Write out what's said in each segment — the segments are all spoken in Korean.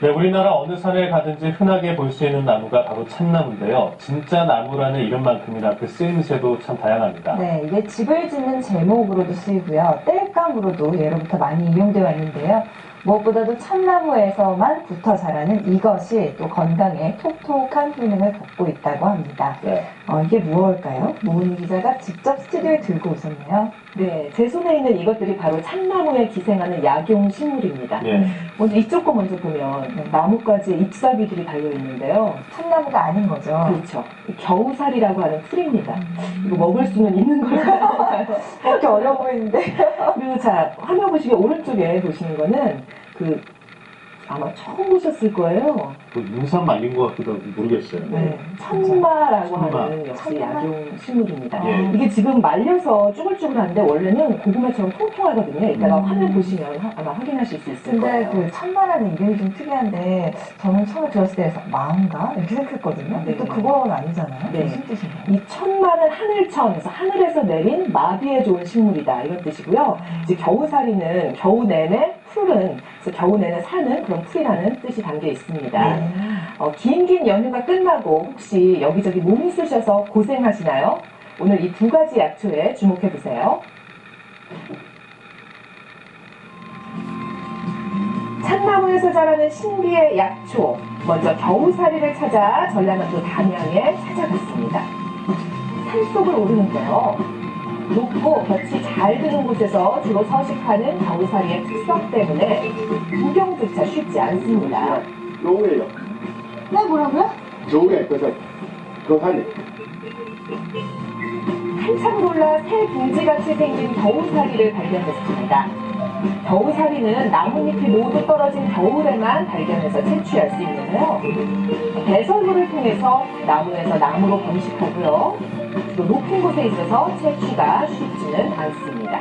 네, 우리나라 어느 산에 가든지 흔하게 볼 수 있는 나무가 바로 참나무인데요. 진짜 나무라는 이름만큼이나 그 쓰임새도 참 다양합니다. 네, 이게 집을 짓는 제목으로도 쓰이고요. 땔감으로도 예로부터 많이 이용되어 왔는데요. 무엇보다도 참나무에서만 붙어 자라는 이것이 또 건강에 톡톡한 효능을 갖고 있다고 합니다. 네. 이게 무엇일까요? 모은 기자가 직접 스튜디오에 들고 오셨네요. 네, 제 손에 있는 이것들이 바로 참나무에 기생하는 약용 식물입니다. 예. 먼저 이쪽 거 먼저 보면 나뭇가지에 잎사귀들이 달려 있는데요. 참나무가 아닌 거죠. 그렇죠. 겨우살이라고 하는 풀입니다. 이거 먹을 수는 있는 걸까요? 그렇게 어려워 보이는데. 그리고 자, 화면 보시면 오른쪽에 보시는 거는 아마 처음 보셨을 거예요. 뭐 인삼 말린 것 같기도 하고 모르겠어요. 네, 천마라고 천마. 하는 역시 천마? 약용 식물입니다. 예. 이게 지금 말려서 쭈글쭈글한데 원래는 고구마처럼 통통하거든요. 이따가 화면 보시면 아마 확인하실 수 있을 근데 거예요. 그 참마라는 이름이 좀 특이한데 저는 처음에 들었을 때 마음가? 이렇게 생각했거든요. 근데 네. 또 그건 아니잖아요. 네. 무슨 뜻인가요? 이 천마는 하늘천에서 하늘에서 내린 마비에 좋은 식물이다 이런 뜻이고요. 이제 겨우살이는 겨우 내내 풀은 그래서 겨우 내내 사는 그런 풀이라는 뜻이 담겨 있습니다. 긴 연휴가 끝나고 혹시 여기저기 몸이 쑤셔서 고생하시나요? 오늘 이 두 가지 약초에 주목해 보세요. 참나무에서 자라는 신비의 약초. 먼저 겨우살이를 찾아 전라남도 담양에 찾아갔습니다. 산속을 오르는데요. 높고 볕이 잘 드는 곳에서 주로 서식하는 겨우살이의 특성 때문에 구경조차 쉽지 않습니다. 노예요. 네, 뭐라고요? 노예, 그래서 그하네. 한참 올라 새 둥지같이 생긴 겨우살이를 발견했습니다. 겨우살이는 나뭇잎이 모두 떨어진 겨울에만 발견해서 채취할 수 있는데요. 배설물을 통해서 나무에서 나무로 번식하고요. 또 높은 곳에 있어서 채취가 쉽지는 않습니다.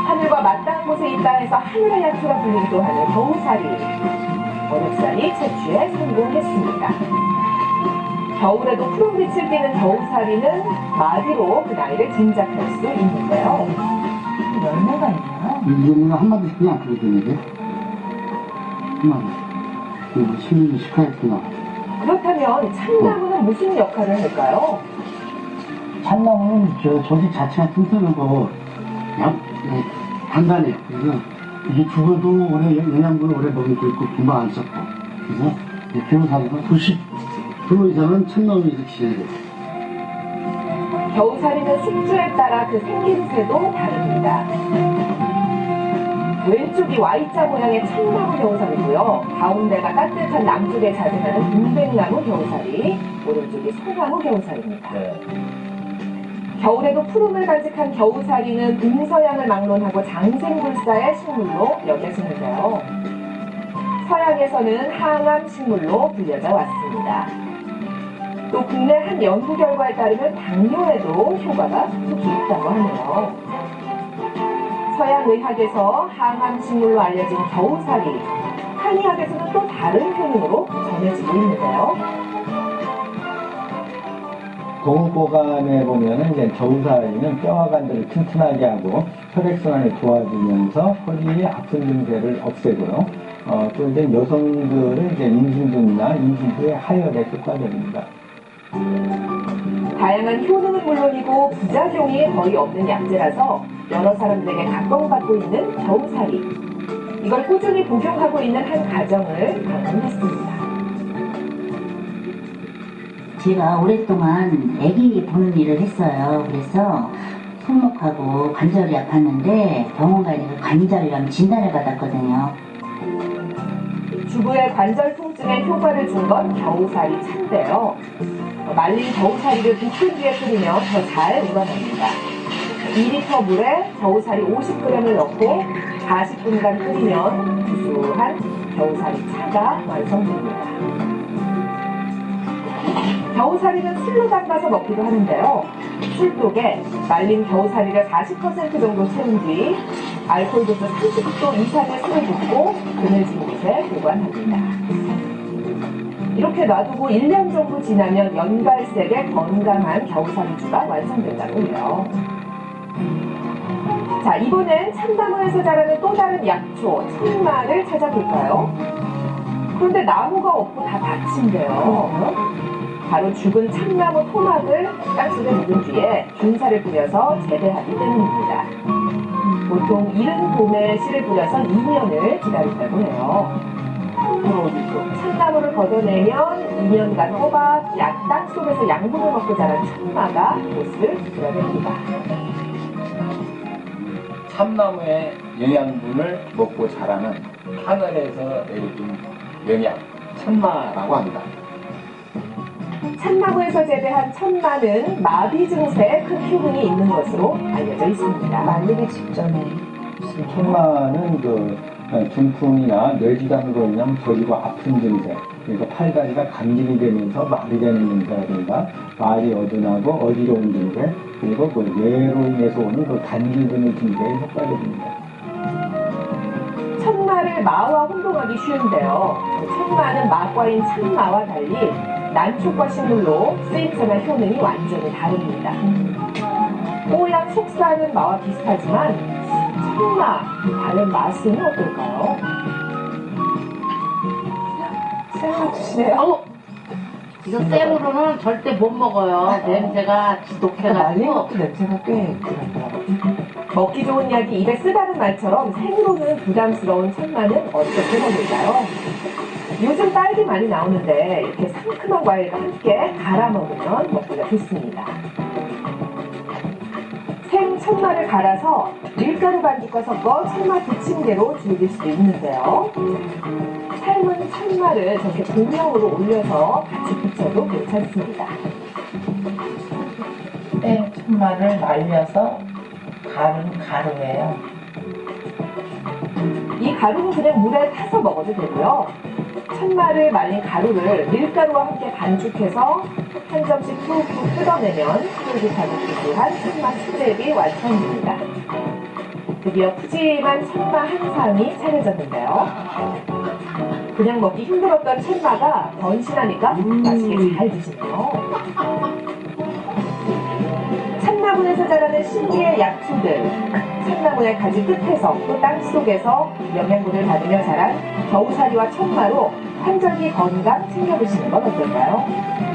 하늘과 맞닿은 곳에 있다 해서 하늘의 약초라 불리기도 하는 겨우살이. 어렵사리 채취에 성공했습니다. 겨울에도 푸른빛을 띠는 겨우살이는 마디로 그 나이를 짐작할 수 있는데요. 열매가 있나요? 이거는 한마디 그냥 그러더니 한마디. 이거 신문이 시카했구나. 그렇다면 참나무는 무슨 역할을 할까요? 참나무는 조직 자체가 튼튼하고 단단해요. 그래서 이게 죽어도 오래 영양분을 오래 먹을 수 있고 금방 안 썩고. 그래서 겨우살이가 90% 이상은 참나무에 기생해요. 겨우살이는 숙주에 따라 그 생김새도 다릅니다. 왼쪽이 Y자 모양의 참나무 겨우살이고요. 가운데가 따뜻한 남쪽에 자생하는 동백나무 겨우살이, 오른쪽이 소나무 겨우살입니다. 네. 겨울에도 푸름을 간직한 겨우살이는 동서양을 막론하고 장생불사의 식물로 여겨지는데요. 서양에서는 항암 식물로 불려져 왔습니다. 또 국내 한 연구 결과에 따르면 당뇨에도 효과가 톡톡히 있다고 하네요. 서양 의학에서 항암 식물로 알려진 겨우살이, 한의학에서는 또 다른 효능으로 전해지고 있는데요. 동보감에 보면은 이제 겨우살이는 뼈와 관절을 튼튼하게 하고 혈액순환이 좋아지면서 허리의 아픈 증세를 없애고요. 또 이제 여성들은 이제 임신 중이나 임신 후에 하혈에 효과적입니다. 다양한 효능은 물론이고 부작용이 거의 없는 약재라서 여러 사람들에게 각광받고 있는 겨우살이. 이걸 꾸준히 복용하고 있는 한 가정을 방문했습니다. 제가 오랫동안 아기 보는 일을 했어요. 그래서 손목하고 관절이 아팠는데 병원 가니까 관절이라는 진단을 받았거든요. 주부의 관절 통증에 효과를 준 건 겨우살이 차인데요. 말린 겨우살이를 볶은 뒤에 끓이면 더 잘 우러납니다. 2리터 물에 겨우살이 50g을 넣고 40분간 끓이면 구수한 겨우살이 차가 완성됩니다. 겨우살이는 술로 담가서 먹기도 하는데요. 술독에 말린 겨우살이를 40% 정도 채운 뒤 알코올 도수 30도 이상의 술을 붓고 그늘진 곳에 보관합니다. 이렇게 놔두고 1년 정도 지나면 연갈색의 건강한 겨우살이주가 완성된다고 해요. 자, 이번엔 참나무에서 자라는 또 다른 약초, 참마를 찾아볼까요? 그런데 나무가 없고 다 밭인데요. 바로 죽은 참나무 토막을 땅속에 묻은 뒤에 균사를 뿌려서 재배하기 때문입니다. 보통 이른 봄에 씨를 뿌려서 2년을 기다린다고 해요. 참나무를 걷어내면 2년간 호박, 땅속에서 양분을 먹고 자란 참마가 모습을 드러냅니다. 참나무의 영양분을 먹고 자라는 하늘에서 내려준 영양, 참마라고 합니다. 참나무에서 재배한 참마는 마비 증세에 큰 효능이 있는 것으로 알려져 있습니다. 말리기 직전에 참마는 중풍이나 뇌질환으로 인한 저리고 아픈 증세, 그래서 팔다리가 감진이 되면서 마비되는 증세라든가 말이 어둔하고 어지러운 증세, 그리고 뇌로 인해서 오는 단기근의 증세에 효과적입니다. 참마를 마와 혼동하기 쉬운데요. 참마는 마과인 참마와 달리 난초과 식물로 쓰임새나 효능이 완전히 다릅니다. 뽀얀 속살은 마와 비슷하지만 참마 다른 맛은 어떨까요? 생각주시네요. 이거 생으로는 절대 못 먹어요. 냄새가 말린 지독해가지고. 것도 냄새가 꽤 들었더라고요. 먹기 좋은 약이 입에 쓰다는 말처럼 생으로는 부담스러운 참마는 어떻게 먹을까요? 요즘 딸기 많이 나오는데 이렇게 상큼한 과일과 함께 갈아 먹으면 먹기가 좋습니다. 생 참마를 갈아서 밀가루 반죽과 섞어 참마 부침개로 즐길 수도 있는데요. 삶은 참마를 저렇게 공명으로 올려서 같이 부쳐도 괜찮습니다. 생 참마를 말려서 갈은 가루예요. 이 가루는 그냥 물에 타서 먹어도 되고요. 참마를 말린 가루를 밀가루와 함께 반죽해서 한 점씩 푹푹 뜯어내면 쫄깃하고 고소한 참마 스텝이 완성됩니다. 드디어 푸짐한 참마 한 상이 차려졌는데요. 그냥 먹기 힘들었던 참마가 번신하니까 맛있게 잘 드시네요. 참나무에서 자라는 신기의 약초들, 참나무의 가지 끝에서 또 땅속에서 영양분을 받으며 자란 겨우사리와 참마로 환절기 건강 챙겨 드시는 건 어떨까요?